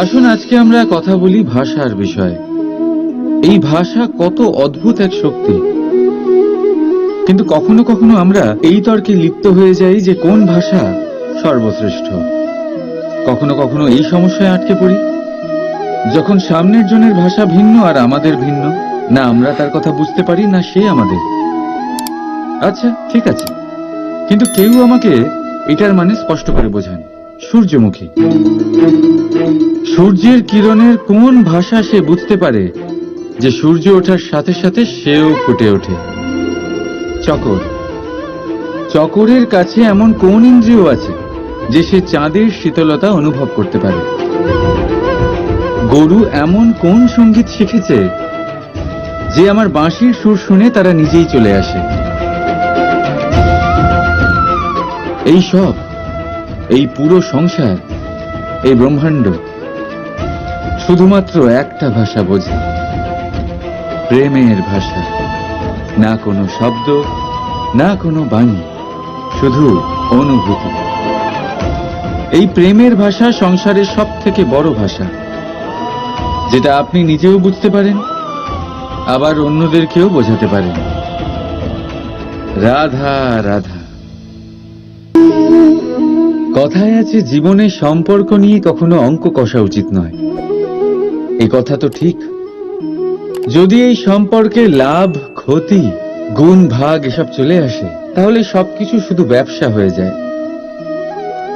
আসুন আজকে আমরা কথা বলি ভাষার বিষয়ে। এই ভাষা কত অদ্ভুত এক শক্তি, কিন্তু কখনো কখনো আমরা এই তর্কে লিপ্ত হয়ে যাই যে কোন ভাষা সর্বশ্রেষ্ঠ। কখনো কখনো এই সমস্যায় আটকে পড়ি, যখন সামনের জনের ভাষা ভিন্ন আর আমাদের ভিন্ন, না আমরা তার কথা বুঝতে পারি না সে আমাদের। আচ্ছা ঠিক আছে, কিন্তু কেউ আমাকে এটার মানে স্পষ্ট করে বোঝান। সূর্যমুখী, সূর্যের কিরণের কোন ভাষা সে বুঝতে পারে যে সূর্য ওঠার সাথে সাথে সেও ফুটে ওঠে? চকর, চকরের কাছে এমন কোন ইন্দ্রিয় আছে যে সে চাঁদের শীতলতা অনুভব করতে পারে? গরু এমন কোন সঙ্গীত শিখেছে যে আমার বাঁশির সুর শুনে তারা নিজেই চলে আসে? এই সব, এই পুরো সংসার, এই ব্রহ্মাণ্ড শুধুমাত্র একটা ভাষা বোঝে, প্রেমের ভাষা। না কোনো শব্দ, না কোনো বাণী, শুধু অনুভূতি। এই প্রেমের ভাষা সংসারের সব থেকে বড় ভাষা, যেটা আপনি নিজেও বুঝতে পারেন, আবার অন্যদেরকেও বোঝাতে পারেন। রাধা রাধা। কথায় আছে জীবনে সম্পর্ক নিয়ে কখনো অঙ্ক কষা উচিত নয়। এই কথা তো ঠিক। যদি এই সম্পর্কে লাভ, ক্ষতি, গুণ, ভাগ এসব চলে আসে, তাহলে সবকিছু শুধু ব্যবসা হয়ে যায়।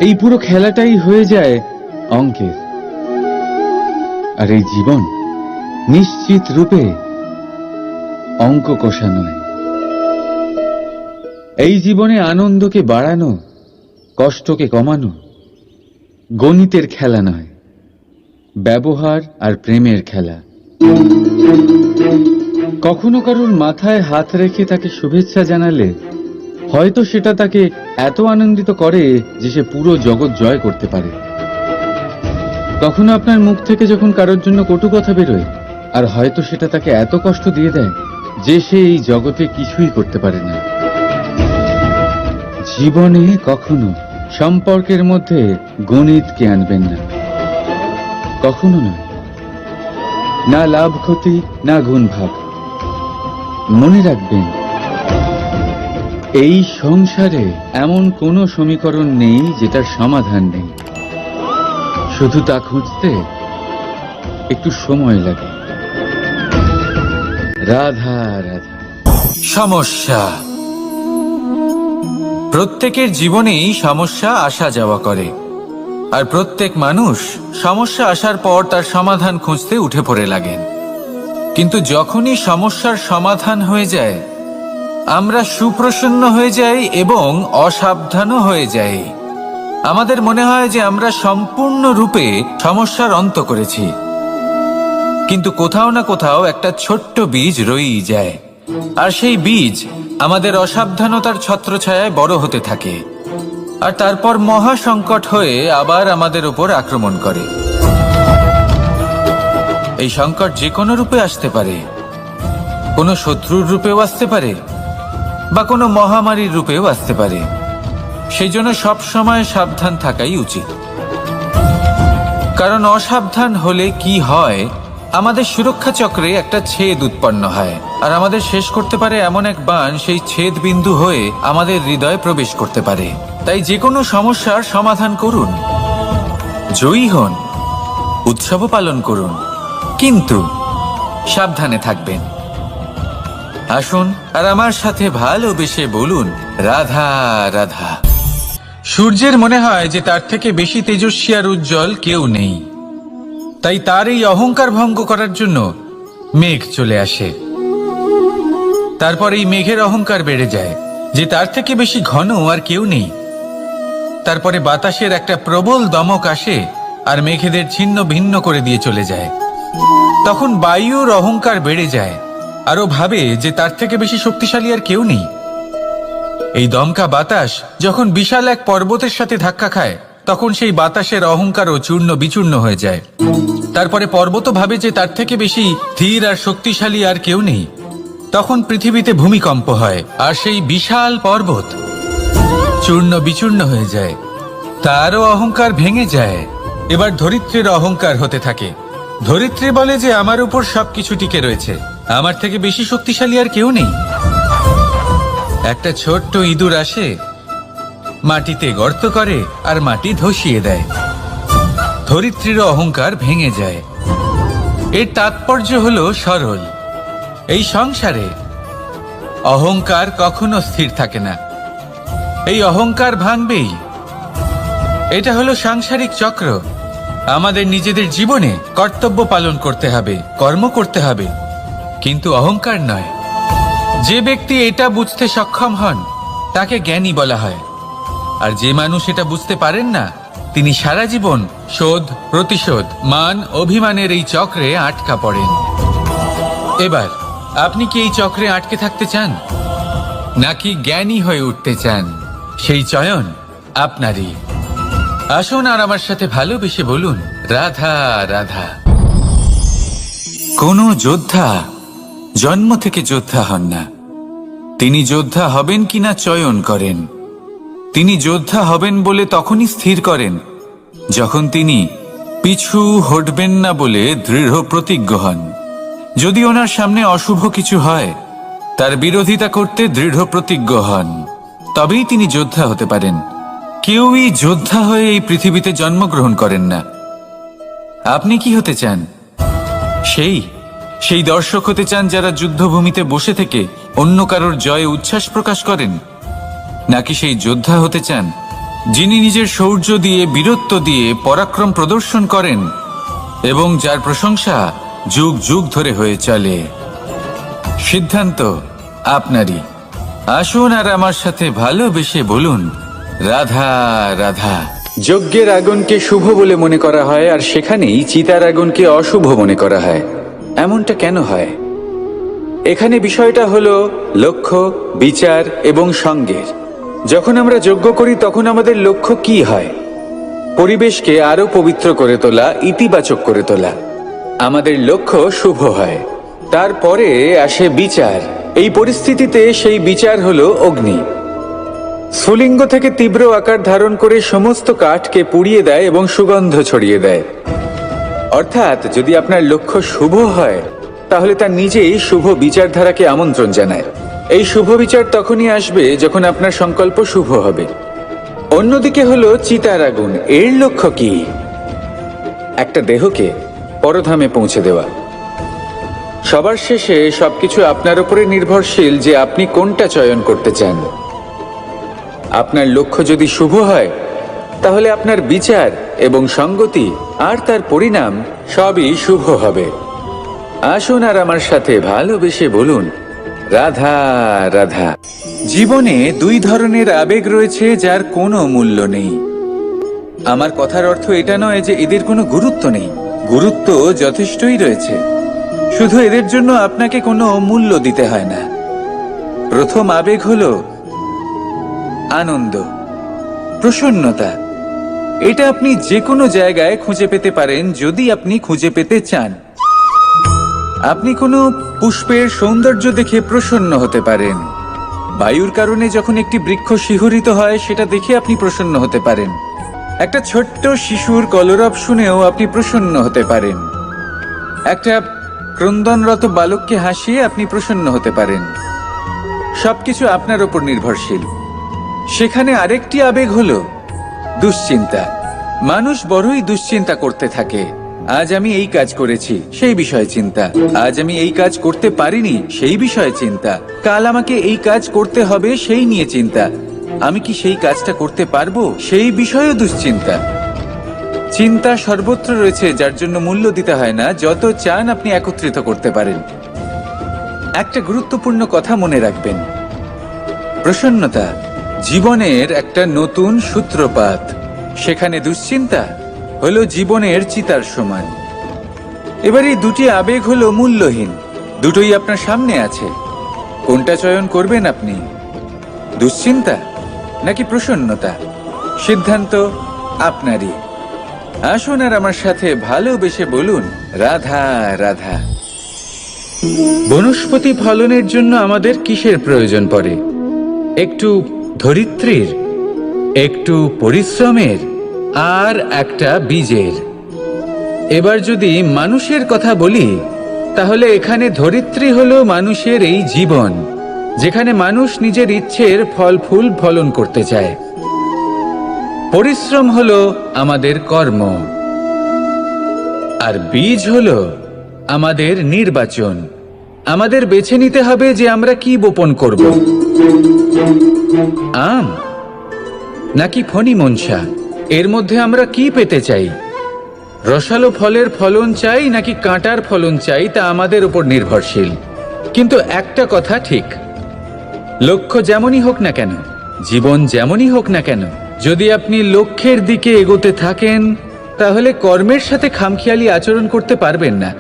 এই পুরো খেলাটাই হয়ে যায় অঙ্কের। আর এই জীবন নিশ্চিত রূপে অঙ্ক কষা নয়। এই জীবনে আনন্দকে বাড়ানো, কষ্টকে কমানো গণিতের খেলা নয়, ব্যবহার আর প্রেমের খেলা। কখনো কারোর মাথায় হাত রেখে তাকে শুভেচ্ছা জানালে হয়তো সেটা তাকে এত আনন্দিত করে যে সে পুরো জগৎ জয় করতে পারে। কখনো আপনার মুখ থেকে যখন কারোর জন্য কটু কথা বেরোয়, আর হয়তো সেটা তাকে এত কষ্ট দিয়ে দেয় যে সে এই জগতে কিছুই করতে পারে না। জীবনে কখনো সম্পর্কের মধ্যে গণিতকে আনবেন না, কখনো না। না লাভ ক্ষতি, না গুণ ভাগ। মনে রাখবেন, এই সংসারে এমন কোনো সমীকরণ নেই যেটার সমাধান নেই, শুধু তা খুঁজতে একটু সময় লাগে। রাধা রাধা। সমস্যা। প্রত্যেকের জীবনেই সমস্যা আসা যাওয়া করে, আর প্রত্যেক মানুষ সমস্যা আসার পর তার সমাধান খুঁজতে উঠে পড়ে লাগেন। কিন্তু যখনই সমস্যার সমাধান হয়ে যায়, আমরা সুপ্রসন্ন হয়ে যাই এবং অসাবধানও হয়ে যাই। আমাদের মনে হয় যে আমরা সম্পূর্ণরূপে সমস্যার অন্ত করেছি, কিন্তু কোথাও না কোথাও একটা ছোট্ট বীজ রয়েই যায়, আর সেই বীজ আমাদের অসাবধানতার ছত্রছায়ায় বড় হতে থাকে, আর তারপর মহা সংকট হয়ে আবার আমাদের উপর আক্রমণ করে। এই সংকট যে কোনো রূপে আসতে পারে, কোনো শত্রুর রূপেও আসতে পারে, বা কোনো মহামারীর রূপেও আসতে পারে। সেই জন্য সবসময় সাবধান থাকাই উচিত, কারণ অসাবধান হলে কি হয়, আমাদের সুরক্ষা চক্রে একটা ছেদ উৎপন্ন হয়, আর আমাদের শেষ করতে পারে এমন এক বাণ সেই ছেদ বিন্দু হয়ে আমাদের হৃদয়ে প্রবেশ করতে পারে। তাই যে কোনো সমস্যার সমাধান করুন, জয়ী হন, উৎসব পালন করুন, কিন্তু সাবধানে থাকবেন। আসুন আর আমার সাথে ভালোবেসে বলুন রাধা রাধা। সূর্যের মনে হয় যে তার থেকে বেশি তেজস্বী আর উজ্জ্বল কেউ নেই, তাই তার এই অহংকার ভঙ্গ করার জন্য মেঘ চলে আসে। তারপর এই মেঘের অহংকার বেড়ে যায় যে তার থেকে বেশি ঘন আর কেউ নেই। তারপরে বাতাসের একটা প্রবল দমক আসে আর মেঘেদের ছিন্ন ভিন্ন করে দিয়ে চলে যায়। তখন বায়ুর অহংকার বেড়ে যায়, আরো ভাবে যে তার থেকে বেশি শক্তিশালী আর কেউ নেই। এই দমকা বাতাস যখন বিশাল এক পর্বতের সাথে ধাক্কা খায়, তখন সেই বাতাসের অহংকারও চূর্ণ বিচূর্ণ হয়ে যায়। তারপরে পর্বত ভাবে যে তার থেকে বেশি ধীর আর শক্তিশালী আর কেউ নেই। তখন পৃথিবীতে ভূমিকম্প হয়, আর সেই বিশাল পর্বত চূর্ণ বিচূর্ণ হয়ে যায়, তারও অহংকার ভেঙে যায়, এবার ধরিত্রীর অহংকার হতে থাকে। ধরিত্রী বলে যে আমার উপর সবকিছু টিকে রয়েছে, আমার থেকে বেশি শক্তিশালী আর কেউ নেই। একটা ছোট্ট ইঁদুর আসে, মাটিতে গর্ত করে আর মাটি ধসিয়ে দেয়। ধরিত্রীর অহংকার ভেঙে যায়। এর তাৎপর্য হলো সরল, এই সংসারে অহংকার কখনো স্থির থাকে না, এই অহংকার ভাঙবেই। এটা হলো সাংসারিক চক্র। আমাদের নিজেদের জীবনে কর্তব্য পালন করতে হবে, কর্ম করতে হবে, কিন্তু অহংকার নয়। যে ব্যক্তি এটা বুঝতে সক্ষম হন তাকে জ্ঞানী বলা হয়, আর যে মানুষ এটা বুঝতে পারেন না তিনি সারা জীবন শোধ প্রতিশোধ মান অভিমানের এই চক্রে আটকা পড়েন। এবার আপনি কি এই চক্রে আটকে থাকতে চান, নাকি জ্ঞানী হয়ে উঠতে চান? সেই চয়ন আপনারই। আসুন আর আমার সাথে ভালোবেসে বলুন, রাধা রাধা। কোন যোদ্ধা জন্ম থেকে যোদ্ধা হন না, তিনি যোদ্ধা হবেন কিনা চয়ন করেন। তিনি যোদ্ধা হবেন বলে তখনই স্থির করেন যখন তিনি পিছু হটবেন না বলে দৃঢ় প্রতিজ্ঞ হন। যদি ওনার সামনে অশুভ কিছু হয়, তার বিরোধিতা করতে দৃঢ় প্রতিজ্ঞ হন, তবেই তিনি যোদ্ধা হতে পারেন। কেউই যোদ্ধা হয়ে এই পৃথিবীতে জন্মগ্রহণ করেন না। আপনি কি হতে চান? সেই দর্শক হতে চান যারা যুদ্ধভূমিতে বসে থেকে অন্য কারোর জয়ে উচ্ছ্বাস প্রকাশ করেন, নাকি সেই যোদ্ধা হতে চান যিনি নিজের শৌর্য দিয়ে বীরত্ব দিয়ে পরাক্রম প্রদর্শন করেন এবং যার প্রশংসা যুগ যুগ ধরে হয়ে চলে? সিদ্ধান্ত আপনারই। আসুন আর আমার সাথে ভালোবেসে বলুন, রাধা রাধা। যজ্ঞের আগুনকে শুভ বলে মনে করা হয়, আর সেখানেই চিতার আগুনকে অশুভ মনে করা হয়। এমনটা কেন হয়? এখানে বিষয়টা হলো লক্ষ্য, বিচার এবং সঙ্গের। যখন আমরা যজ্ঞ করি তখন আমাদের লক্ষ্য কি হয়? পরিবেশকে আরো পবিত্র করে তোলা, ইতিবাচক করে তোলা। আমাদের লক্ষ্য শুভ হয়। তারপরে আসে বিচার। এই পরিস্থিতিতে সেই বিচার হলো অগ্নি। স্ফুলিঙ্গ থেকে তীব্র আকার ধারণ করে সমস্ত কাঠকে পুড়িয়ে দেয় এবং সুগন্ধ ছড়িয়ে দেয়। অর্থাৎ যদি আপনার লক্ষ্য শুভ হয় তাহলে তা নিজেই শুভ বিচারধারাকে আমন্ত্রণ জানায়। এই শুভ বিচার তখনই আসবে যখন আপনার সংকল্প শুভ হবে। অন্যদিকে হলো চিতার আগুন। এর লক্ষ্য কি? একটা দেহকে পরধামে পৌঁছে দেওয়া। সবার শেষে সবকিছু আপনার উপরে নির্ভরশীল যে আপনি কোনটা চয়ন করতে চান। আপনার লক্ষ্য যদি শুভ হয় তাহলে আপনার বিচার এবং সঙ্গতি আর তার পরিণাম সবই শুভ হবে। আসুন আর আমার সাথে ভালোবেসে বলুন, রাধা রাধা। জীবনে দুই ধরনের আবেগ রয়েছে যার কোনো মূল্য নেই। আমার কথার অর্থ এটা নয় যে এদের কোনো গুরুত্ব নেই। গুরুত্ব যথেষ্টই রয়েছে, শুধু এদের জন্য আপনাকে কোনো মূল্য দিতে হয় না। প্রথম আবেগ হলো আনন্দ, প্রসন্নতা। এটা আপনি যে কোনো জায়গায় খুঁজে পেতে পারেন যদি আপনি খুঁজে পেতে চান। আপনি কোনো পুষ্পের সৌন্দর্য দেখে প্রসন্ন হতে পারেন। বায়ুর কারণে যখন একটি বৃক্ষ শিহরিত হয় সেটা দেখে আপনি প্রসন্ন হতে পারেন। একটা ছোট্ট শিশুর কলরব শুনেও আপনি প্রসন্ন হতে পারেন। একটা ক্রন্দনরত বালককে হাসিয়ে আপনি প্রসন্ন হতে পারেন। সবকিছু আপনার উপর নির্ভরশীল। সেখানে আরেকটি আবেগ হলো দুশ্চিন্তা। মানুষ বড়ই দুশ্চিন্তা করতে থাকে। আজ আমি এই কাজ করেছি, সেই বিষয়ে চিন্তা। আজ আমি এই কাজ করতে পারিনি, সেই বিষয়ে চিন্তা। কাল আমাকে এই কাজ করতে হবে, সেই নিয়ে চিন্তা। আমি কি সেই কাজটা করতে পারবো, সেই বিষয়েও দুশ্চিন্তা। চিন্তা সর্বত্র রয়েছে, যার জন্য মূল্য দিতে হয় না। যত চান আপনি একত্রিত করতে পারেন। একটা গুরুত্বপূর্ণ কথা মনে রাখবেন, প্রসন্নতা জীবনের একটা নতুন সূত্রপাত। সেখানে দুশ্চিন্তা হলো জীবনের চিতার সমান। এবার এই দুটি আবেগ হলো মূল্যহীন। দুটোই আপনার সামনে আছে। কোনটা চয়ন করবেন আপনি? দুশ্চিন্তা নাকি প্রসন্নতা? সিদ্ধান্ত আপনারই। আসুন আর আমার সাথে ভালোবেসে বলুন, রাধা রাধা। বনস্পতি ফলনের জন্য আমাদের কিসের প্রয়োজন পড়ে? একটু ধরিত্রীর, একটু পরিশ্রমের, আর একটা বীজের। এবার যদি মানুষের কথা বলি, তাহলে এখানে ধরিত্রী হলো মানুষের এই জীবন, যেখানে মানুষ নিজের ইচ্ছের ফল ফুল ফলন করতে চায়। পরিশ্রম হলো আমাদের কর্ম, আর বীজ হলো আমাদের নির্বাচন। আমাদের বেছে নিতে হবে যে আমরা কি বপন করব, আম নাকি ফণি মনসা। এর মধ্যে আমরা কি পেতে চাই? রসালো ফলের ফলন চাই নাকি কাঁটার ফলন চাই, তা আমাদের উপর নির্ভরশীল। কিন্তু একটা কথা ঠিক, লক্ষ্য যেমনই হোক না কেন, জীবন যেমনই হোক না কেন, যদি আপনি লক্ষ্যের দিকে এগোতে থাকেন, তাহলে কর্মের সাথে খামখেয়ালি আচরণ করতে পারবেন না।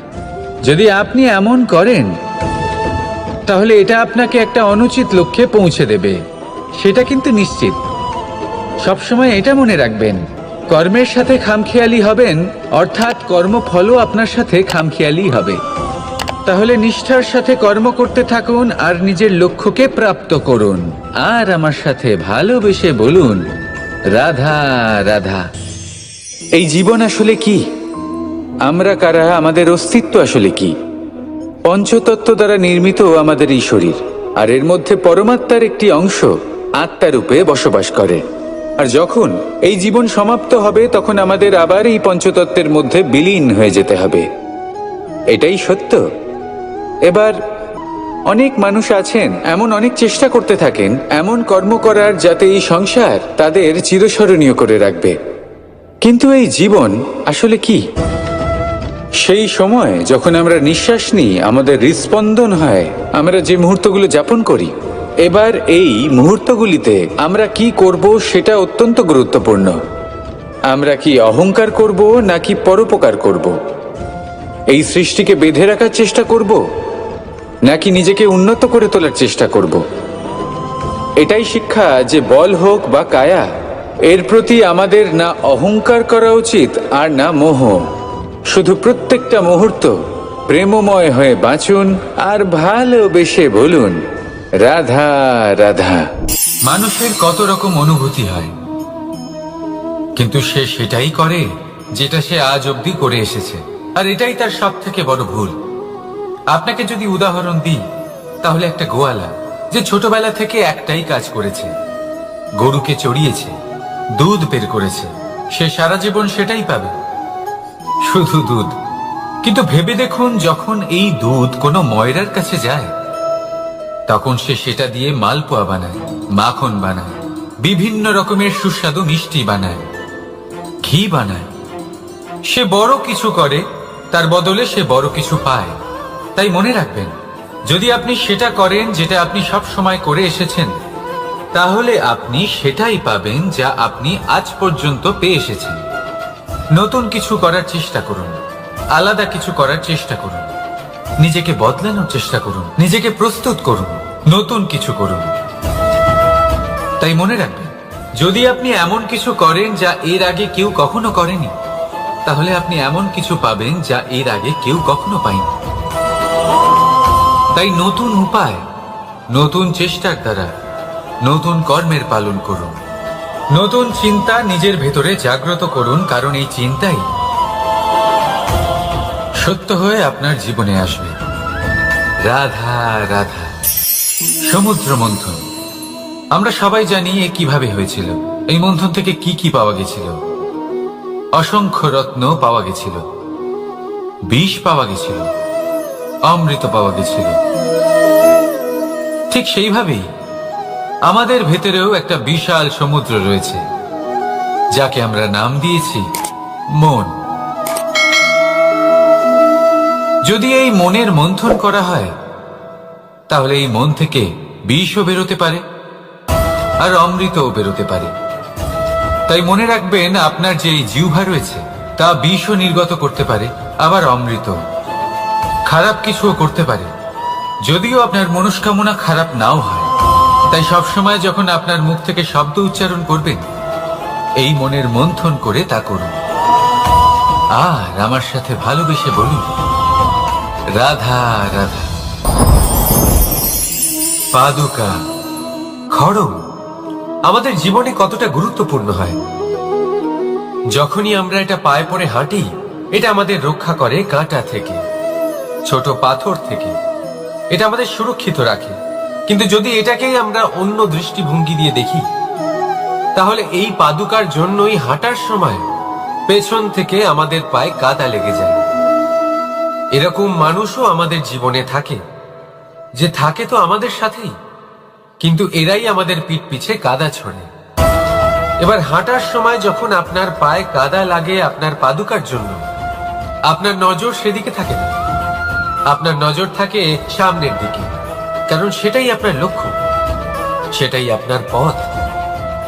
যদি আপনি এমন করেন, তাহলে এটা আপনাকে একটা অনুচিত লক্ষ্যে পৌঁছে দেবে, সেটা কিন্তু নিশ্চিত। সবসময় এটা মনে রাখবেন, কর্মের সাথে খামখেয়ালি হবেন, অর্থাৎ কর্মফলও আপনার সাথে খামখেয়ালি হবে। তাহলে নিষ্ঠার সাথে কর্ম করতে থাকুন আর নিজের লক্ষ্যকে প্রাপ্ত করুন। আর আমার সাথে ভালোবেসে বলুন, রাধা রাধা। এই জীবন আসলে কি? আমরা কারা? আমাদের অস্তিত্ব আসলে কি? পঞ্চতত্ত্ব দ্বারা নির্মিত আমাদের এই শরীর, আর এর মধ্যে পরমাত্মার একটি অংশ আত্মারূপে বসবাস করে। আর যখন এই জীবন সমাপ্ত হবে, তখন আমাদের আবার এই পঞ্চতত্ত্বের মধ্যে বিলীন হয়ে যেতে হবে। এটাই সত্য। এবার অনেক মানুষ আছেন, এমন অনেক চেষ্টা করতে থাকেন এমন কর্ম করার, যাতে এই সংসার তাদের চিরস্মরণীয় করে রাখবে। কিন্তু এই জীবন আসলে কি? সেই সময় যখন আমরা নিঃশ্বাস নিই, আমাদের হৃৎস্পন্দন হয়, আমরা যে মুহূর্তগুলো যাপন করি, এবার এই মুহূর্তগুলিতে আমরা কি করব সেটা অত্যন্ত গুরুত্বপূর্ণ। আমরা কি অহংকার করব নাকি পরোপকার করব? এই সৃষ্টিকে বেঁধে রাখার চেষ্টা করব নাকি নিজেকে উন্নত করে তোলার চেষ্টা করব? এটাই শিক্ষা যে বল হোক বা কায়া, এর প্রতি আমাদের না অহংকার করা উচিত আর না মোহ। শুধু প্রত্যেকটা মুহূর্ত প্রেমময় হয়ে বাঁচুন আর ভালোবেসে বলুন, রাধা রাধা। মানুষের কত রকম অনুভূতি হয়, কিন্তু সে সেটাই করে যেটা সে আজ অবধি করে এসেছে, আর এটাই তার সব থেকে বড় ভুল। আপনাকে যদি উদাহরণ দিই, তাহলে একটা গোয়ালা যে ছোটবেলা থেকে একটাই কাজ করেছে, গরুকে চড়িয়েছে, দুধ বের করেছে, সে সারা জীবন সেটাই পাবে, শুধু দুধ। কিন্তু ভেবে দেখুন, যখন এই দুধ কোনো ময়রার কাছে যায়, তখন সে সেটা দিয়ে মালপোয়া বানায়, মাখন বানায়, বিভিন্ন রকমের সুস্বাদু মিষ্টি বানায়, ঘি বানায়। সে বড় কিছু করে, তার বদলে সে বড় কিছু পায়। তাই মনে রাখবেন, যদি আপনি সেটা করেন যেটা আপনি সব সময় করে এসেছেন, তাহলে আপনি সেটাই পাবেন যা আপনি আজ পর্যন্ত পেয়ে এসেছেন। নতুন কিছু করার চেষ্টা করুন, আলাদা কিছু করার চেষ্টা করুন, নিজেকে বদলানোর চেষ্টা করুন, নিজেকে প্রস্তুত করুন, নতুন কিছু করুন। তাই মনে রাখবেন, যদি আপনি এমন কিছু করেন যা এর আগে কেউ কখনো করেনি, তাহলে আপনি এমন কিছু পাবেন যা এর আগে কেউ কখনো পায়নি। তাই নতুন উপায়, নতুন চেষ্টার দ্বারা নতুন কর্মের পালন করুন। নতুন চিন্তা নিজের ভেতরে জাগ্রত করুন, কারণ এই চিন্তাই সত্য হয়ে আপনার জীবনে আসবে। রাধা রাধা। সমুদ্র মন্থন, আমরা সবাই জানি এ কিভাবে হয়েছিল। এই মন্থন থেকে কি কি পাওয়া গেছিল? অসংখ্য রত্ন পাওয়া গেছিল, বিষ পাওয়া গেছিল, অমৃত পাওয়া গেছিল। ঠিক সেইভাবেই আমাদের ভেতরেও একটা বিশাল সমুদ্র রয়েছে, যাকে আমরা নাম দিয়েছি মন। যদি এই মনের মন্থন করা হয়, তাহলে এই মন থেকে বিষও বেরোতে পারে আর অমৃতও বেরোতে পারে। তাই মনে রাখবেন, আপনার যে এই জিহ্বা রয়েছে তা বিষও নির্গত করতে পারে, আবার অমৃত। খারাপ কিছুও করতে পারে, যদিও আপনার মনস্কামনা খারাপ নাও হয়। তাই সবসময় যখন আপনার মুখ থেকে শব্দ উচ্চারণ করবেন, এই মনের মন্থন করে তা করুন। আর আমার সাথে ভালোবেসে বলুন, রাধা রাধা। পাদুকা, খড়ম আমাদের জীবনে কতটা গুরুত্বপূর্ণ হয়। যখনই আমরা এটা পায়ে পরে হাঁটি, এটা আমাদের রক্ষা করে কাঁটা থেকে, ছোট পাথর থেকে। এটা আমাদের সুরক্ষিত রাখে। কিন্তু যদি এটাকেই আমরা অন্য দৃষ্টিভঙ্গি দিয়ে দেখি, তাহলে এই পাদুকার জন্যই হাঁটার সময় পেছন থেকে আমাদের পায়ে কাদা লেগে যায়। এরকম মানুষও আমাদের জীবনে থাকে, যে থাকে তো আমাদের সাথেই, কিন্তু এরাই আমাদের পিঠ পিছে কাদা ছড়ে। এবার হাঁটার সময় যখন আপনার পায়ে কাদা লাগে আপনার পাদুকার জন্য, আপনার নজর সেদিকে থাকে না, আপনার নজর থাকে সামনের দিকে, কারণ সেটাই আপনার লক্ষ্য, সেটাই আপনার পথ,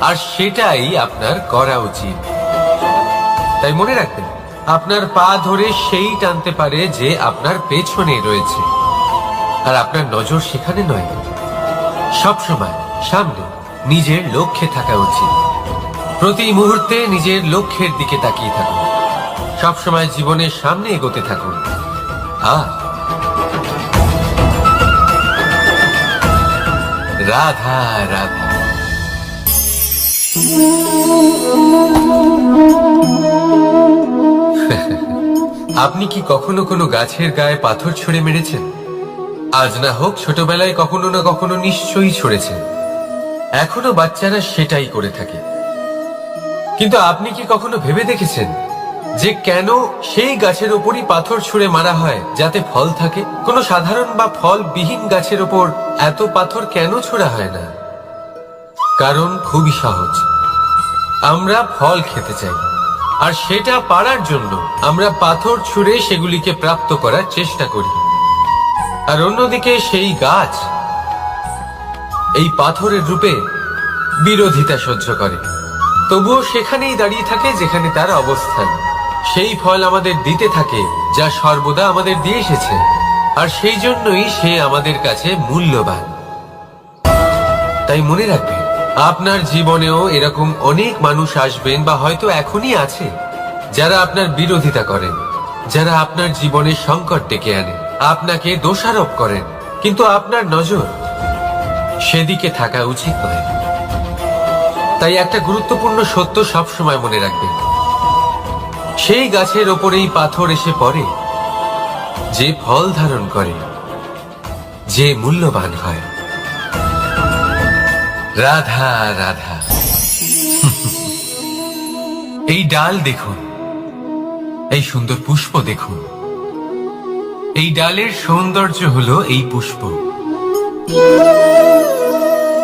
আর সেটাই আপনার করা উচিত। তাই মনে রাখবেন, আপনার পা ধরে সেই টানতে পারে যে আপনার পেছনে রয়েছে, আর আপনার নজর সেখানে নয়, সবসময় সামনে নিজের লক্ষ্যে থাকা উচিত। প্রতি মুহূর্তে নিজের লক্ষ্যের দিকে তাকিয়ে থাকুন, সবসময় জীবনের সামনে এগোতে থাকুন। আর রাধা রাধা। আপনি কি কখনো কোনো গাছের গায়ে পাথর ছুঁড়ে মেরেছেন? আজ না হোক ছোটবেলায় কখনো না কখনো নিশ্চয়ই ছুঁড়েছেন। এখনো বাচ্চারা সেটাই করে থাকে। কিন্তু আপনি কি কখনো ভেবে দেখেছেন যে কেন সেই গাছের ওপরই পাথর ছুঁড়ে মারা হয় যাতে ফল থাকে? কোনো সাধারণ বা ফলবিহীন গাছের ওপর এত পাথর কেন ছোড়া হয় না? কারণ খুবই সহজ, আমরা ফল খেতে চাই, আর সেটা পারার জন্য আমরা পাথর ছুঁড়ে সেগুলিকে প্রাপ্ত করার চেষ্টা করি। আর অন্যদিকে সেই গাছ এই পাথরের রূপে বিরোধিতা সহ্য করে, তবুও সেখানেই দাঁড়িয়ে থাকে যেখানে তার অবস্থান। সেই ফল আমাদের দিতে থাকে যা সর্বদা আমাদের দিয়ে এসেছে, আর সেই জন্যই সে আমাদের কাছে মূল্যবান। তাই মনে রাখবেন, আপনার জীবনেও এরকম অনেক মানুষ আসবেন, বা হয়তো এখনই আছে, যারা আপনার বিরোধিতা করেন, যারা আপনার জীবনে সংকট ডেকে আনেন, আপনাকে দোষারোপ করেন, কিন্তু আপনার নজর সেদিকে থাকা উচিত নয়। তাই একটা গুরুত্বপূর্ণ সত্য সবসময় মনে রাখবেন, সেই গাছের ওপরেই পাথর এসে পড়ে যে ফল ধারণ করে, যে মূল্যবান হয়। রাধা রাধা। এই ডাল দেখুন, এই সুন্দর পুষ্প দেখুন। এই ডালের সৌন্দর্য হলো এই পুষ্প,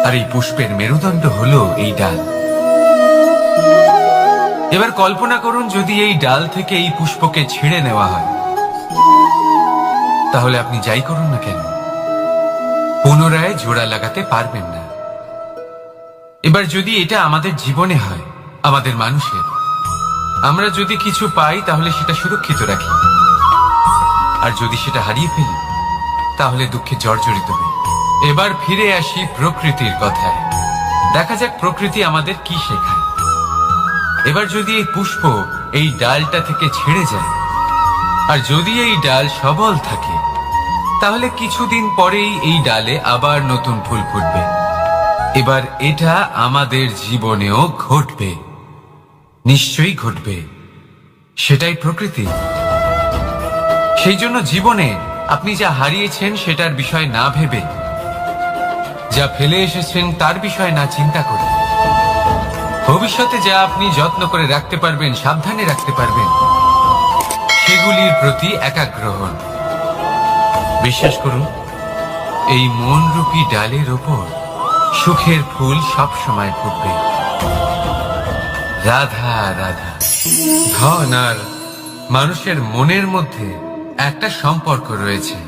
আর এই পুষ্পের মেরুদণ্ড হলো এই ডাল। এবার কল্পনা করুন, যদি এই ডাল থেকে এই পুষ্পকে ছিঁড়ে নেওয়া হয়, তাহলে আপনি যাই করুন না কেন পুনরায় জোড়া লাগাতে পারবেন না। এবার যদি এটা আমাদের জীবনে হয়, আমাদের মানুষের, আমরা যদি কিছু পাই তাহলে সেটা সুরক্ষিত রাখি, আর যদি সেটা হারিয়ে ফেলি তাহলে দুঃখে জর্জরিত হই। এবার ফিরে আসি প্রকৃতির কথায়। দেখা যাক প্রকৃতি আমাদের কি শেখায়। এবার যদি এই পুষ্প এই ডালটা থেকে ছেড়ে যায়, আর যদি এই ডাল সবল থাকে, তাহলে কিছুদিন পরেই এই ডালে আবার নতুন ফুল ফুটবে। এবার এটা আমাদের জীবনেও ঘটবে, নিশ্চয়ই ঘটবে। সেটাই প্রকৃতি। সেই জন্য জীবনে আপনি যা হারিয়েছেন সেটার বিষয় না ভেবে, যা ফেলে এসেছেন তার বিষয় না চিন্তা করে, ভবিষ্যতে যা আপনি যত্ন করে রাখতে পারবেন, সাবধানে রাখতে পারবেন, সেগুলির প্রতি একাগ্র হন। বিশ্বাস করুন, এই মনরূপী ডালের ওপর সুখের ফুল সব সময় ফুটবে। রাধা রাধা। ধন আর মানুষের মনের মধ্যে একটা সম্পর্ক রয়েছে।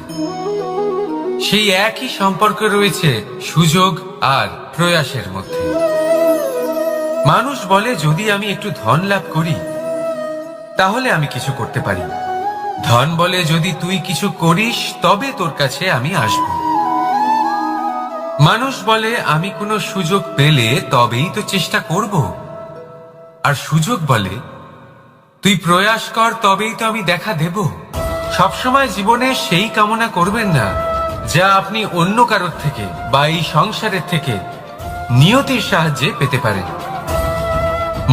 সেই একই সম্পর্ক রয়েছে সুযোগ আর প্রয়াসের মধ্যে। মানুষ বলে, যদি আমি একটু ধন লাভ করি তাহলে আমি কিছু করতে পারি। ধন বলে, যদি তুই কিছু করিস তবে তোর কাছে আমি আসব। মানুষ বলে, আমি কোনো সুযোগ পেলে তবেই তো চেষ্টা করব। আর সুযোগ বলে, তুই প্রয়াস কর তবেই তো আমি দেখা দেব। সবসময় জীবনে সেই কামনা করবেন না যা আপনি অন্য কারোর থেকে বা এই সংসারের থেকে নিয়তির সাহায্যে পেতে পারেন।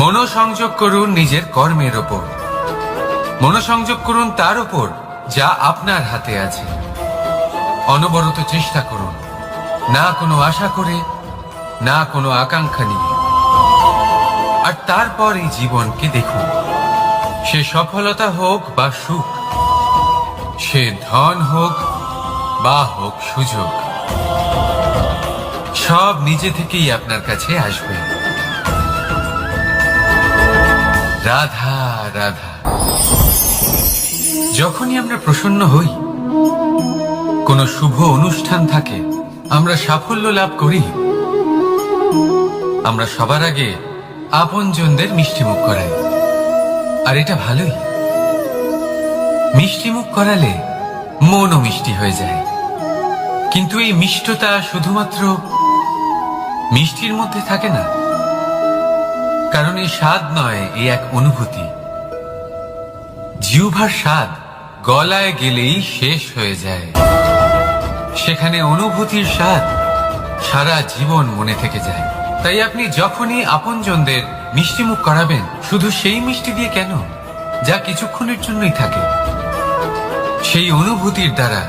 মনোসংযোগ করুন নিজের কর্মের ওপর। মনোসংযোগ করুন তার ওপর যা আপনার হাতে আছে। অনবরত চেষ্টা করুন, না কোনো আশা করে, না কোনো আকাঙ্ক্ষা নিয়ে। আর তারপর এই জীবনকে দেখুন, সে সফলতা হোক বা সুখ, সে ধন হোক বা হোক সুযোগ, সব নিজে থেকেই আপনার কাছে আসবে। রাধা রাধা। যখনই আমরা প্রসন্ন হই, কোনো শুভ অনুষ্ঠান থাকে, আমরা সাফল্য লাভ করি, আমরা সবার আগে আপনজনদের মিষ্টিমুখ করাই। আর এটা ভালোই। মিষ্টিমুখ করালে মনও মিষ্টি হয়ে যায়। কিন্তু এই মিষ্টতা শুধুমাত্র মিষ্টির মধ্যে থাকে না, কারণ এই স্বাদ নয়, এই এক অনুভূতি। জিহ্বার স্বাদ গলায় গেলেই শেষ হয়ে যায়, সেখানে অনুভূতির স্বাদ সারা জীবন মনে থেকে যায়। তাই আপনি যখনই আপনজনদের মিষ্টিমুখ করাবেন, শুধু সেই মিষ্টি দিয়ে কেন, যা কিছুক্ষণের জন্যই থাকে, সেই অনুভূতির দ্বারা,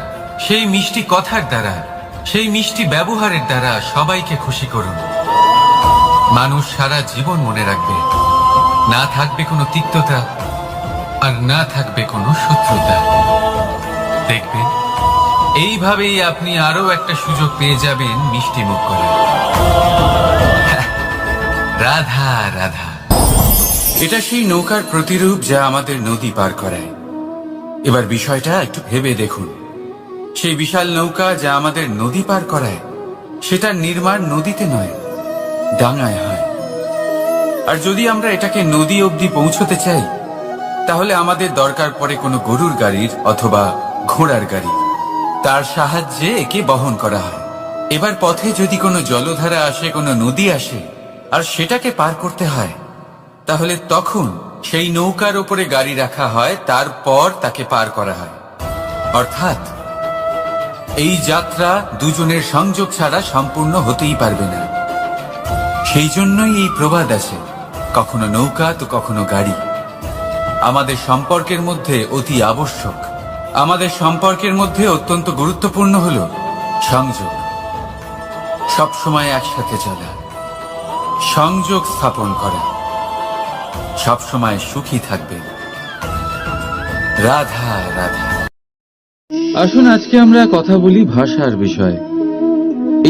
সেই মিষ্টি কথার দ্বারা, সেই মিষ্টি ব্যবহারের দ্বারা সবাইকে খুশি করুন। মানুষ সারা জীবন মনে রাখবে, না থাকবে কোনো তিক্ততা, আর না থাকবে কোনো শত্রুতা। দেখবেন এইভাবেই আপনি আরো একটা সুযোগ পেয়ে যাবেন মিষ্টি মুখ করার। রাধা রাধা। এটা সেই নৌকার প্রতিরূপ যা আমাদের নদী পার করায়। এবার বিষয়টা একটু ভেবে দেখুন, সেই বিশাল নৌকা যা আমাদের নদী পার করায়, সেটার নির্মাণ নদীতে নয়, ডাঙায় হয়। আর যদি আমরা এটাকে নদী অবধি পৌঁছতে চাই, তাহলে আমাদের দরকার পড়ে কোনো গরুর গাড়ির অথবা ঘোড়ার গাড়ির। তার সাহায্যে একে বহন করা হয়। এবার পথে যদি কোনো জলধারা আসে, কোনো নদী আসে, আর সেটাকে পার করতে হয়, তাহলে তখন সেই নৌকার উপরে গাড়ি রাখা হয়, তারপর তাকে পার করা হয়। অর্থাৎ এই যাত্রা দুজনের সংযোগ ছাড়া সম্পূর্ণ হতেই পারবে না। সেই জন্যই এই প্রবাদ আছে, কখনো নৌকা তো কখনো গাড়ি। আমাদের সম্পর্কের মধ্যে অতি আবশ্যক, আমাদের সম্পর্কের মধ্যে অত্যন্ত গুরুত্বপূর্ণ হল সংযোগ। সবসময় একসাথে চলা, সংযোগ স্থাপন করা, সবসময় সুখী থাকবে। রাধা রাধা। আসুন আজকে আমরা কথা বলি ভাষার বিষয়ে।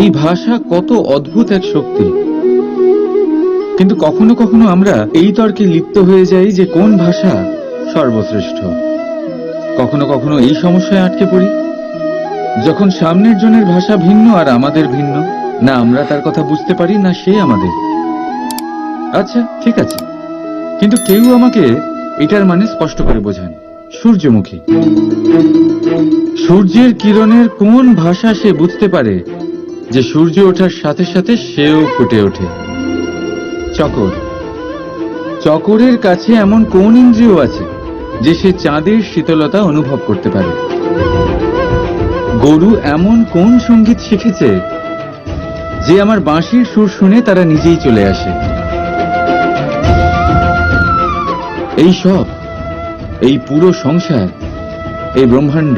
এই ভাষা কত অদ্ভুত এক শক্তি, কিন্তু কখনো কখনো আমরা এই তর্কে লিপ্ত হয়ে যাই যে কোন ভাষা সর্বশ্রেষ্ঠ। কখনো কখনো এই সমস্যায় আটকে পড়ি, যখন সামনের জনের ভাষা ভিন্ন আর আমাদের ভিন্ন, না আমরা তার কথা বুঝতে পারি, না সে আমাদের। আচ্ছা ঠিক আছে, কিন্তু কেউ আমাকে এটার মানে স্পষ্ট করে বোঝান। সূর্যমুখী, সূর্যের কিরণের কোন ভাষা সে বুঝতে পারে যে সূর্য ওঠার সাথে সাথে সেও ফুটে ওঠে? চকর, চকরের কাছে এমন কোন ইন্দ্রিয় আছে যে সে চাঁদের শীতলতা অনুভব করতে পারে? গরু এমন কোন সঙ্গীত শিখেছে যে আমার বাঁশির সুর শুনে তারা নিজেই চলে আসে? এই সব, এই পুরো সংসার, এই ব্রহ্মাণ্ড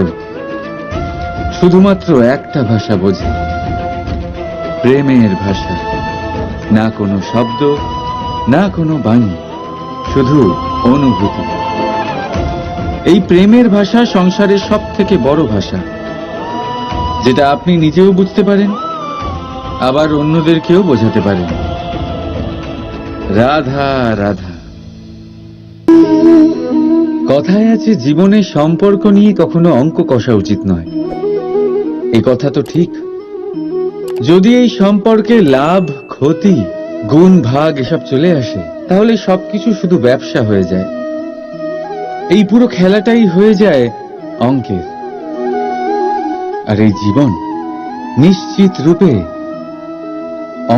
শুধুমাত্র একটা ভাষা বোঝে, প্রেমের ভাষা। না কোনো শব্দ, না কোনো বাণী, শুধু অনুভূতি। এই প্রেমের ভাষা সংসারের সব থেকে বড় ভাষা, যেটা আপনি নিজেও বুঝতে পারেন, আবার অন্যদেরকেও বোঝাতে পারেন। রাধা রাধা। কথায় আছে, জীবনে সম্পর্ক নিয়ে কখনো অঙ্ক কষা উচিত নয়। এ কথা তো ঠিক। যদি এই সম্পর্কে লাভ, ক্ষতি, গুণ, ভাগ এসব চলে আসে, তাহলে সবকিছু শুধু ব্যবসা হয়ে যায়। এই পুরো খেলাটাই হয়ে যায় অঙ্কের। আর এই জীবন নিশ্চিত রূপে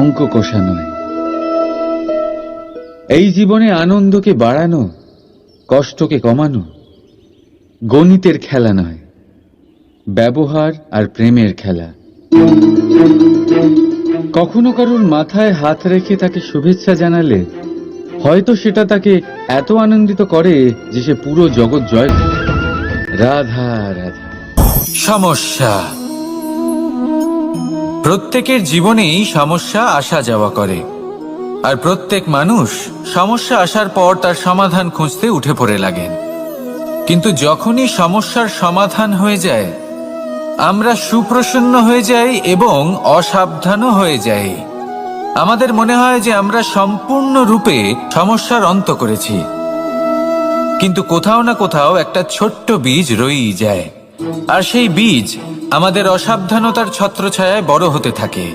অঙ্ক কষা নয়। এই জীবনে আনন্দকে বাড়ানো, কষ্টকে কমানো গণিতের খেলা নয়, ব্যবহার আর প্রেমের খেলা। কখনো কারোর মাথায় হাত রেখে তাকে শুভেচ্ছা জানালে হয়তো সেটা তাকে এত আনন্দিত করে যে সে পুরো জগৎ জয় করে। রাধা রাধা। সমস্যা। প্রত্যেকের জীবনেই সমস্যা আসা যাওয়া করে, আর প্রত্যেক মানুষ সমস্যা আসার পর তার সমাধান খুঁজতে উঠে পড়ে লাগেন। কিন্তু যখনই সমস্যার সমাধান হয়ে যায়, আমরা সুপ্রসন্ন হয়ে যাই এবং অসাবধানও হয়ে যাই। আমাদের মনে হয় যে আমরা সম্পূর্ণরূপে সমস্যার অন্ত করেছি, কিন্তু কোথাও না কোথাও একটা ছোট্ট বীজ রয়েই যায়, আর সেই বীজ আমাদের অসাবধানতার ছত্রছায়ায় বড় হতে থাকে,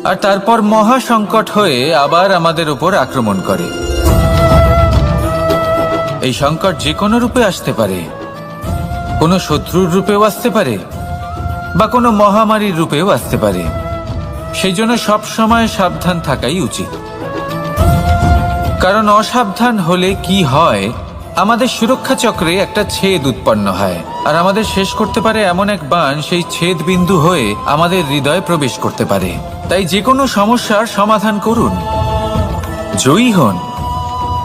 আর তারপর মহা সংকট হয়ে আবার আমাদের উপর আক্রমণ করে। এই সংকট যে কোনো রূপে আসতে পারে, কোনো শত্রুর রূপেও আসতে পারে, বা কোনো মহামারীর রূপেও আসতে পারে। সেই জন্য সবসময় সাবধান থাকাই উচিত, কারণ অসাবধান হলে কি হয়, আমাদের সুরক্ষা চক্রে একটা ছেদ উৎপন্ন হয়, আর আমাদের শেষ করতে পারে এমন এক বাণ সেই ছেদ বিন্দু হয়ে আমাদের হৃদয়ে প্রবেশ করতে পারে। তাই যে কোনো সমস্যার সমাধান করুন, জয়ী হন,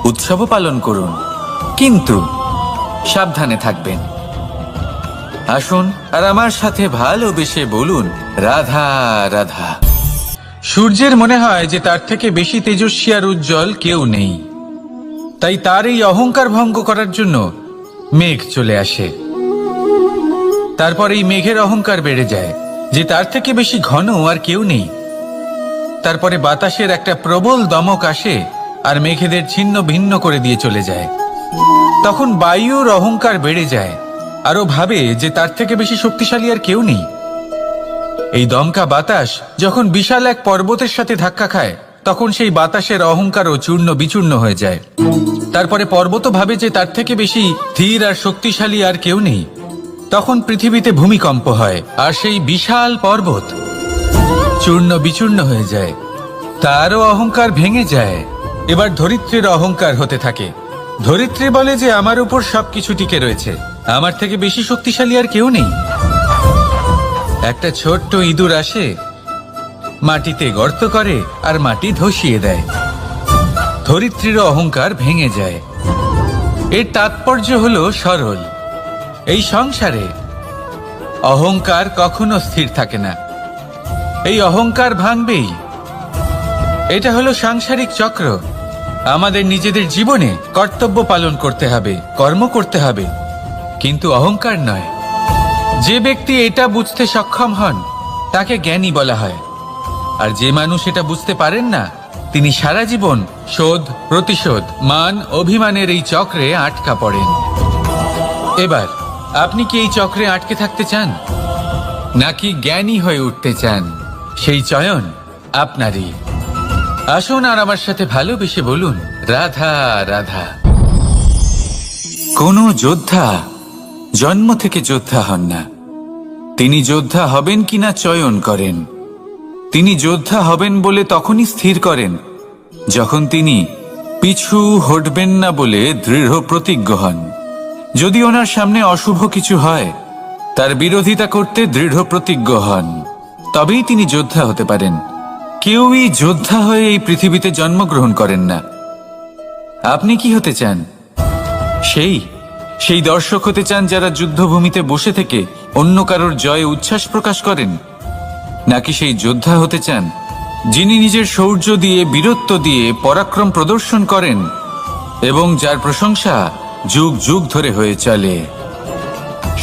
উৎসব পালন করুন, কিন্তু সাবধানে থাকবেন। আসুন আর আমার সাথে ভালোবেসে বলুন, রাধা রাধা। সূর্যের মনে হয় যে তার থেকে বেশি তেজস্বী আর উজ্জ্বল কেউ নেই, তাই তার এই অহংকার ভঙ্গ করার জন্য মেঘ চলে আসে। তারপর এই মেঘের অহংকার বেড়ে যায় যে তার থেকে বেশি ঘন আর কেউ নেই। তারপরে বাতাসের একটা প্রবল দমক আসে আর মেঘেদের ছিন্ন ভিন্ন করে দিয়ে চলে যায়। তখন বায়ুর অহংকার বেড়ে যায়, আরো ভাবে যে তার থেকে বেশি শক্তিশালী আর কেউ নেই। এই দমকা বাতাস যখন বিশাল এক পর্বতের সাথে ধাক্কা খায়, তখন সেই বাতাসের অহংকারও চূর্ণ বিচূর্ণ হয়ে যায়। তারপরে পর্বত ভাবে যে তার থেকে বেশি ধীর আর শক্তিশালী আর কেউ নেই। তখন পৃথিবীতে ভূমিকম্প হয়, আর সেই বিশাল পর্বত চূর্ণ বিচূর্ণ হয়ে যায়, তারও অহংকার ভেঙে যায়। এবার ধরিত্রীর অহংকার হতে থাকে। ধরিত্রী বলে যে আমার উপর সবকিছু টিকে রয়েছে, আমার থেকে বেশি শক্তিশালী আর কেউ নেই। একটা ছোট্ট ইঁদুর আসে, মাটিতে গর্ত করে আর মাটি ধসিয়ে দেয়। ধরিত্রীর অহংকার ভেঙে যায়। এর তাৎপর্য হলো সরল, এই সংসারে অহংকার কখনো স্থির থাকে না, এই অহংকার ভাঙবেই। এটা হলো সাংসারিক চক্র। আমাদের নিজেদের জীবনে কর্তব্য পালন করতে হবে, কর্ম করতে হবে, কিন্তু অহংকার নয়। যে ব্যক্তি এটা বুঝতে সক্ষম হন তাকে জ্ঞানী বলা হয়, আর যে মানুষ এটা বুঝতে পারেন না, তিনি সারা জীবন শোধ প্রতিশোধ মান অভিমানের এই চক্রে আটকা পড়েন। এবার আপনি কি এই চক্রে আটকে থাকতে চান, নাকি জ্ঞানী হয়ে উঠতে চান? সেই চয়ন আপনারই। আসুন আর আমার সাথে ভালোবেসে বলুন, রাধা রাধা। কোনো যোদ্ধা জন্ম থেকে যোদ্ধা হন না, তিনি যোদ্ধা হবেন কিনা চয়ন করেন। তিনি যোদ্ধা হবেন বলে তখনই স্থির করেন যখন তিনি পিছু হটবেন না বলে দৃঢ় প্রতিজ্ঞ হন। যদি ওনার সামনে অশুভ কিছু হয়, তার বিরোধিতা করতে দৃঢ় প্রতিজ্ঞ হন, তবেই তিনি যোদ্ধা হতে পারেন। কেউই যোদ্ধা হয়ে এই পৃথিবীতে জন্মগ্রহণ করেন না। আপনি কি হতে চান? সেই দর্শক হতে চান যারা যুদ্ধভূমিতে বসে থেকে অন্য কারোর জয়ে উচ্ছ্বাস প্রকাশ করেন, নাকি সেই যোদ্ধা হতে চান যিনি নিজের শৌর্য দিয়ে, বীরত্ব দিয়ে পরাক্রম প্রদর্শন করেন এবং যার প্রশংসা যুগ যুগ ধরে হয়ে চলে?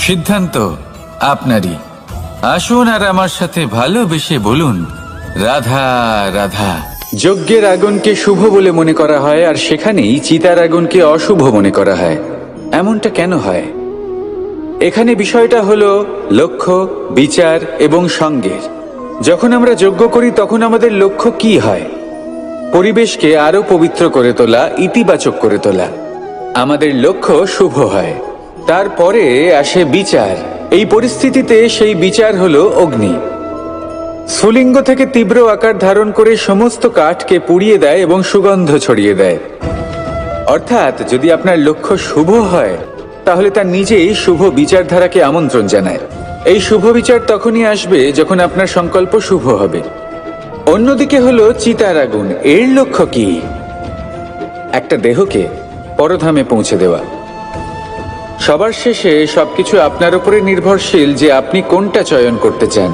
সিদ্ধান্ত আপনারই। আসুন আর আমার সাথে ভালোবেসে বলুন, রাধা রাধা। যজ্ঞের আগুনকে শুভ বলে মনে করা হয়, আর সেখানেই চিতার আগুনকে অশুভ মনে করা হয়। এমনটা কেন হয়? এখানে বিষয়টা হলো লক্ষ্য, বিচার এবং সঙ্গের। যখন আমরা যজ্ঞ করি তখন আমাদের লক্ষ্য কি হয়? পরিবেশকে আরো পবিত্র করে তোলা, ইতিবাচক করে তোলা। আমাদের লক্ষ্য শুভ হয়। তারপরে আসে বিচার। এই পরিস্থিতিতে সেই বিচার হলো অগ্নি। স্ফুলিঙ্গ থেকে তীব্র আকার ধারণ করে সমস্ত কাঠকে পুড়িয়ে দেয় এবং সুগন্ধ ছড়িয়ে দেয়। অর্থাৎ যদি আপনার লক্ষ্য শুভ হয়, তাহলে তা নিজেই শুভ বিচারধারাকে আমন্ত্রণ জানায়। এই শুভ বিচার তখনই আসবে যখন আপনার সংকল্প শুভ হবে। অন্যদিকে হলো চিতার আগুন। এর লক্ষ্য কি? একটা দেহকে পরধামে পৌঁছে দেওয়া। সবার শেষে সবকিছু আপনার উপরে নির্ভরশীল যে আপনি কোনটা চয়ন করতে চান।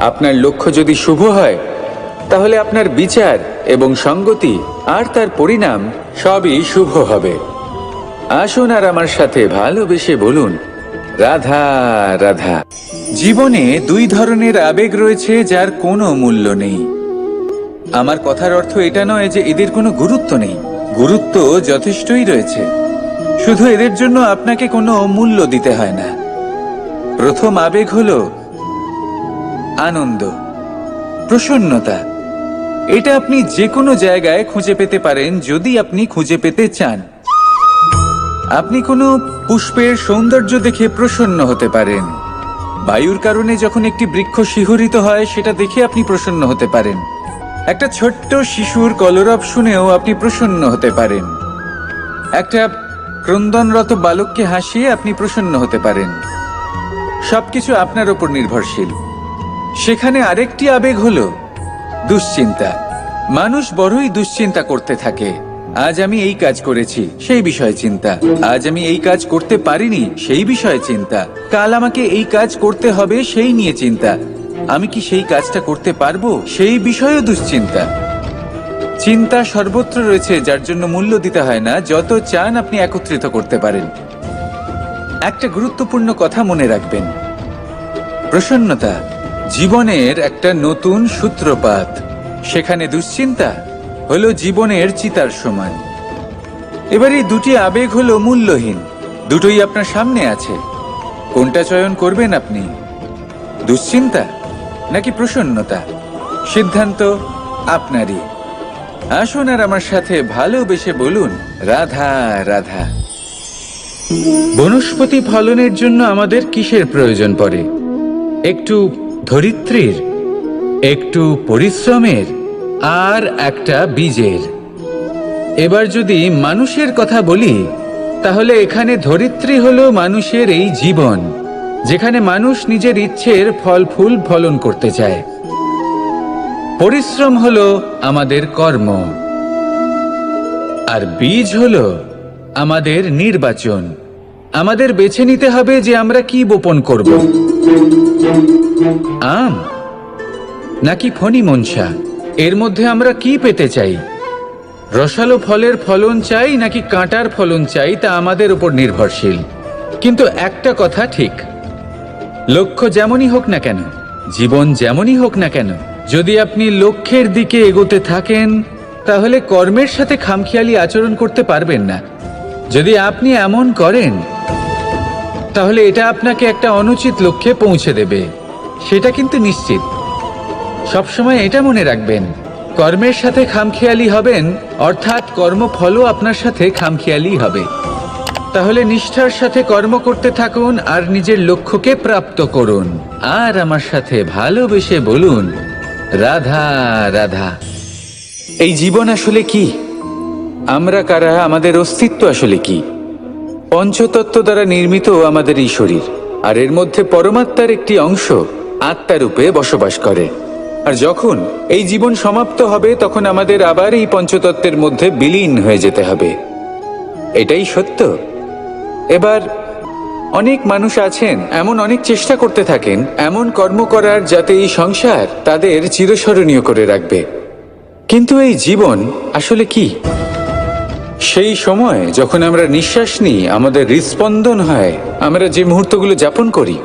আপনার লক্ষ্য যদি শুভ হয় তাহলে আপনার বিচার এবং সঙ্গতি আর তার পরিণাম সবই শুভ হবে। আসুন আর আমার সাথে ভালোবেসে বলুন, রাধা রাধা। জীবনে দুই ধরনের আবেগ রয়েছে যার কোনো মূল্য নেই। আমার কথার অর্থ এটা নয় যে এদের কোনো গুরুত্ব নেই, গুরুত্ব যথেষ্টই রয়েছে, শুধু এদের জন্য আপনাকে কোনো মূল্য দিতে হয় না। প্রথম আবেগ হলো আনন্দ, প্রসন্নতা। এটা আপনি যে কোনো জায়গায় খুঁজে পেতে পারেন যদি আপনি খুঁজে পেতে চান। আপনি কোনো পুষ্পের সৌন্দর্য দেখে প্রসন্ন হতে পারেন। বায়ুর কারণে যখন একটি বৃক্ষ শিহরিত হয় সেটা দেখে আপনি প্রসন্ন হতে পারেন। একটা ছোট্ট শিশুর কলরব শুনেও আপনি প্রসন্ন হতে পারেন। একটা ক্রন্দনরত বালককে হাসিয়ে আপনি প্রসন্ন হতে পারেন। সবকিছু আপনার উপর নির্ভরশীল। সেখানে আরেকটি আবেগ হলো দুশ্চিন্তা। মানুষ বড়ই দুশ্চিন্তা করতে থাকে। আজ আমি এই কাজ করেছি, সেই বিষয়ে চিন্তা। আজ আমি এই কাজ করতে পারিনি, সেই বিষয়ে চিন্তা। কাল আমাকে এই কাজ করতে হবে, সেই নিয়ে চিন্তা। আমি কি সেই কাজটা করতে পারবো, সেই বিষয়েও দুশ্চিন্তা। চিন্তা সর্বত্র রয়েছে, যার জন্য মূল্য দিতে হয় না। যত চান আপনি একত্রিত করতে পারেন। একটা গুরুত্বপূর্ণ কথা মনে রাখবেন, প্রসন্নতা জীবনের একটা নতুন সূত্রপাত। সেখানে দুশ্চিন্তা হলো জীবনের চিতার সমান। এবার এই দুটি আবেগ হলো মূল্যহীন, দুটোই আপনার সামনে আছে। কোনটা চয়ন করবেন আপনি, দুশ্চিন্তা নাকি প্রসন্নতা? সিদ্ধান্ত আপনারই। আসুন আর আমার সাথে ভালোবেসে বলুন, রাধা রাধা। বনস্পতি ফলনের জন্য আমাদের কিসের প্রয়োজন পড়ে? একটু ধরিত্রীর, একটু পরিশ্রমের, আর একটা বীজের। এবার যদি মানুষের কথা বলি তাহলে এখানে ধরিত্রী হলো মানুষের এই জীবন, যেখানে মানুষ নিজের ইচ্ছের ফল ফুল ফলন করতে চায়। পরিশ্রম হলো আমাদের কর্ম, আর বীজ হলো আমাদের নির্বাচন। আমাদের বেছে নিতে হবে যে আমরা কি বপন করব, আম নাকি ফণি মনসা। এর মধ্যে আমরা কি পেতে চাই? রসালো ফলের ফলন চাই নাকি কাঁটার ফলন চাই, তা আমাদের উপর নির্ভরশীল। কিন্তু একটা কথা ঠিক, লক্ষ্য যেমনই হোক না কেন, জীবন যেমনই হোক না কেন, যদি আপনি লক্ষ্যের দিকে এগোতে থাকেন তাহলে কর্মের সাথে খামখেয়ালি আচরণ করতে পারবেন না। যদি আপনি এমন করেন তাহলে এটা আপনাকে একটা অনুচিত লক্ষ্যে পৌঁছে দেবে, সেটা কিন্তু নিশ্চিত। সবসময় এটা মনে রাখবেন, কর্মের সাথে খামখেয়ালি হবেন অর্থাৎ কর্মফলও আপনার সাথে খামখেয়ালি হবে। তাহলে নিষ্ঠার সাথে কর্ম করতে থাকুন আর নিজের লক্ষ্যকে প্রাপ্ত করুন। আর আমার সাথে ভালোবেসে বলুন, রাধা রাধা। এই জীবন আসলে কি? আমরা কারা? আমাদের অস্তিত্ব আসলে কি? পঞ্চতত্ত্ব দ্বারা নির্মিত আমাদের এই শরীর, আর এর মধ্যে পরমাত্মার একটি অংশ আত্মারূপে বসবাস করে। আর যখন এই জীবন সমাপ্ত হবে তখন আমাদের আবার এই পঞ্চতত্ত্বের মধ্যে বিলীন হয়ে যেতে হবে। এটাই সত্য। এবার অনেক মানুষ আছেন এমন অনেক চেষ্টা করতে থাকেন এমন কর্ম করার যাতে এই সংসার তাদের চিরস্মরণীয় করে রাখবে। কিন্তু এই জীবন আসলে কি? সেই সময় যখন আমরা নিঃশ্বাস নিই, আমাদের হৃৎস্পন্দন হয়, আমরা যে মুহূর্তগুলো যাপন করি,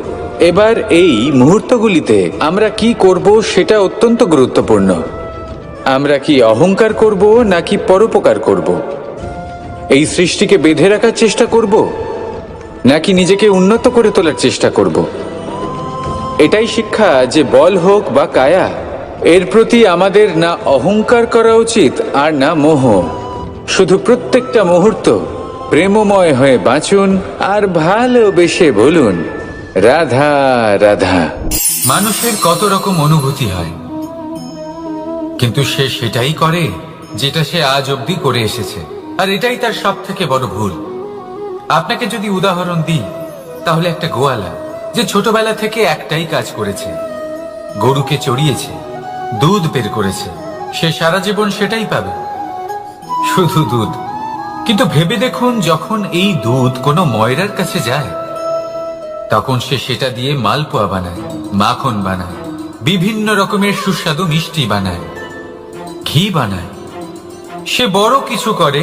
এবার এই মুহূর্তগুলিতে আমরা কি করব সেটা অত্যন্ত গুরুত্বপূর্ণ। আমরা কি অহংকার করব নাকি পরোপকার করব? এই সৃষ্টিকে বেঁধে রাখার চেষ্টা করব নাকি নিজেকে উন্নত করে তোলার চেষ্টা করব? এটাই শিক্ষা যে বল হোক বা কায়া, এর প্রতি আমাদের না অহংকার করা উচিত আর না মোহ। শুধু প্রত্যেকটা মুহূর্ত প্রেমময় হয়ে বাঁচুন আর ভালোবেসে বলুন, রাধা রাধা। মানুষের কত রকম অনুভূতি হয়, কিন্তু সে সেটাই করে যেটা সে আজ অবধি করে এসেছে, আর এটাই তার সব থেকে বড় ভুল। আপনাকে যদি উদাহরণ দিই তাহলে একটা গোয়ালা যে ছোটবেলা থেকে একটাই কাজ করেছে, গরুকে চড়িয়েছে, দুধ বের করেছে, সে সারা জীবন সেটাই পাবে। শুধু দুধ। কিন্তু ভেবে দেখুন, যখন এই দুধ কোনো ময়রার কাছে যায়, তখন সে সেটা দিয়ে মালপোয়া বানায়, মাখন বানায়, বিভিন্ন রকমের সুস্বাদু মিষ্টি বানায়, ঘি বানায়। সে বড় কিছু করে,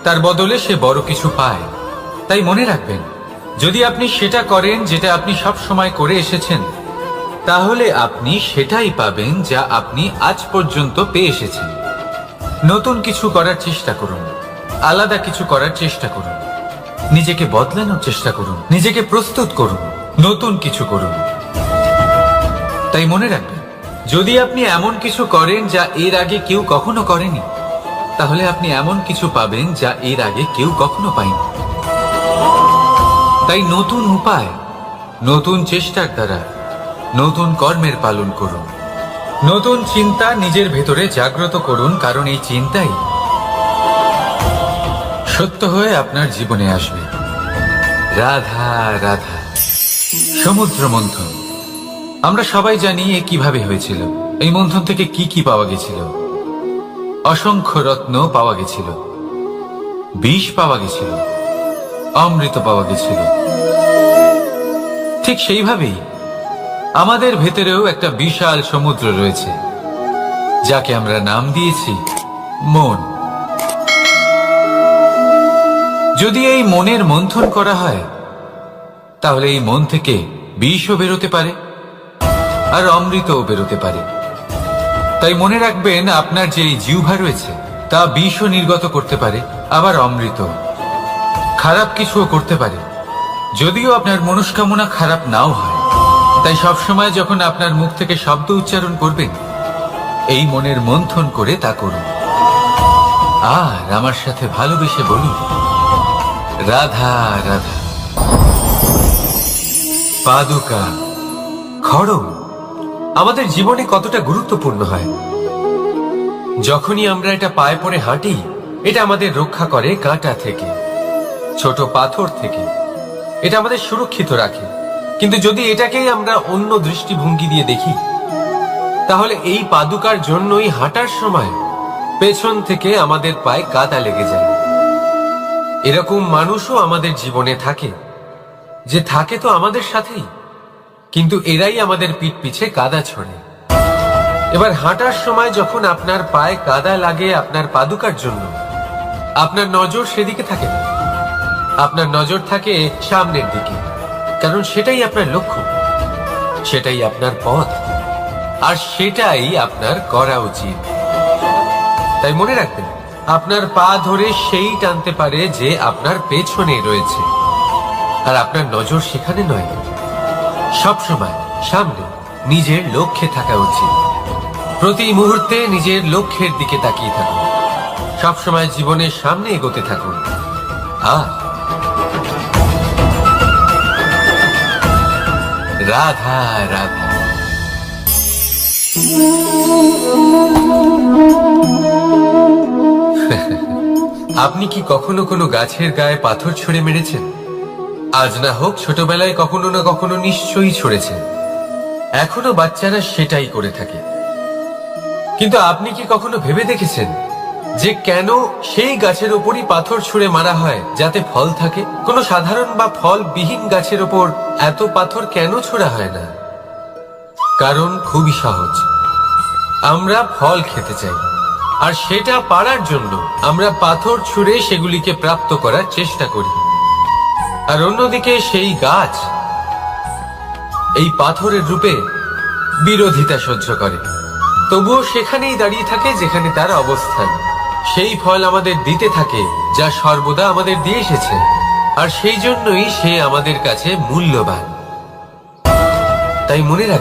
তার বদলে সে বড় কিছু পায়। তাই মনে রাখবেন, যদি আপনি সেটা করেন যেটা আপনি সব সময় করে এসেছেন, তাহলে আপনি সেটাই পাবেন যা আপনি আজ পর্যন্ত পেয়ে এসেছেন। নতুন কিছু করার চেষ্টা করুন, আলাদা কিছু করার চেষ্টা করুন, নিজেকে বদলানোর চেষ্টা করুন, নিজেকে প্রস্তুত করুন, নতুন কিছু করুন। তাই মনে রাখবেন, যদি আপনি এমন কিছু করেন যা এর আগে কেউ কখনো করেনি, তাহলে আপনি এমন কিছু পাবেন যা এর আগে কেউ কখনো পায়নি। তাই নতুন উপায়, নতুন চেষ্টার দ্বারা নতুন কর্মের পালন করুন। নতুন চিন্তা নিজের ভেতরে জাগ্রত করুন, কারণ এই চিন্তাই সত্য হয়ে আপনার জীবনে আসবে। রাধা রাধা। সমুদ্র মন্থন, আমরা সবাই জানি এ কিভাবে হয়েছিল। এই মন্থন থেকে কি কি পাওয়া গেছিল? অসংখ্য রত্ন পাওয়া গেছিল, বিষ পাওয়া গেছিল, অমৃত পাওয়া গেছিল। ঠিক সেইভাবেই আমাদের ভেতরেও একটা বিশাল সমুদ্র রয়েছে, যাকে আমরা নাম দিয়েছি মন। যদি এই মনের মন্থন করা হয়, তাহলে এই মন থেকে বিষও বেরোতে পারে, আর অমৃতও বেরোতে পারে। তাই মনে রাখবেন, আপনার যে এই জিহ্বা রয়েছে, তা বিষও নির্গত করতে পারে, আবার অমৃত। খারাপ কিছুও করতে পারে, যদিও আপনার মনস্কামনা খারাপ নাও হয়। তাই সবসময় যখন আপনার মুখ থেকে শব্দ উচ্চারণ করবেন, এই মনের মন্থন করে তা করুন। আর আমার সাথে ভালোবেসে বলুন, রাধা রাধা। পাদুকা, খড়ম আমাদের জীবনে কতটা গুরুত্বপূর্ণ হয়। যখনই আমরা এটা পায়ে পড়ে হাঁটি, এটা আমাদের রক্ষা করে কাঁটা থেকে, ছোট পাথর থেকে। এটা আমাদের সুরক্ষিত রাখে। কিন্তু যদি এটাকেই আমরা অন্য দৃষ্টিভঙ্গি দিয়ে দেখি, তাহলে এই পাদুকার জন্যই হাঁটার সময় পেছন থেকে আমাদের পায়ে কাদা লেগে যায়। এরকম মানুষও আমাদের জীবনে থাকে, যে থাকে তো আমাদের সাথেই, কিন্তু এরাই আমাদের পিঠ পিছে কাদা ছড়ে। এবার হাঁটার সময় যখন আপনার পায়ে কাদা লাগে আপনার পাদুকার জন্য, আপনার নজর সেদিকে থাকে না, আপনার নজর থাকে সামনের দিকে, কারণ সেটাই আপনার লক্ষ্য, সেটাই আপনার পথ, আর সেটাই আপনার করা উচিত। তাই মনে রাখবেন, আপনার পা ধরে সেই টানতে পারে যে আপনার পেছনে রয়েছে, আর আপনার নজর সেখানে নয়। সবসময় সামনে নিজের লক্ষ্যে থাকা উচিত। প্রতি মুহূর্তে নিজের লক্ষ্যের দিকে তাকিয়ে থাকুন, সবসময় জীবনের সামনে এগোতে থাকুন। আর রাধা রাধা। আপনি কি কখনো কোনো গাছের গায়ে পাথর ছুঁড়ে মেরেছেন? আজ না হোক ছোটবেলায় কখনো না কখনো নিশ্চয়ই ছুঁড়েছেন। এখনো বাচ্চারা সেটাই করে থাকে। কিন্তু আপনি কি কখনো ভেবে দেখেছেন যে কেন সেই গাছের ওপরই পাথর ছুঁড়ে মারা হয় যাতে ফল থাকে? কোনো সাধারণ বা ফল বিহীন গাছের ওপর এত পাথর কেন ছোড়া হয় না? কারণ খুবই সহজ, আমরা ফল খেতে চাই, আর সেটা পারার জন্য আমরা পাথর ছুঁড়ে সেগুলিকে প্রাপ্ত করার চেষ্টা করি। আর অন্যদিকে সেই গাছ এই পাথরের রূপে বিরোধিতা সহ্য করে, তবুও সেখানেই দাঁড়িয়ে থাকে যেখানে তার অবস্থান। সেই ফল আমাদের দিতে থাকে যা সর্বদা আমাদের দিয়ে এসেছে, আর সেই জন্যই সে আমাদের কাছে মূল্যবান। তাই মনে রাখবেন,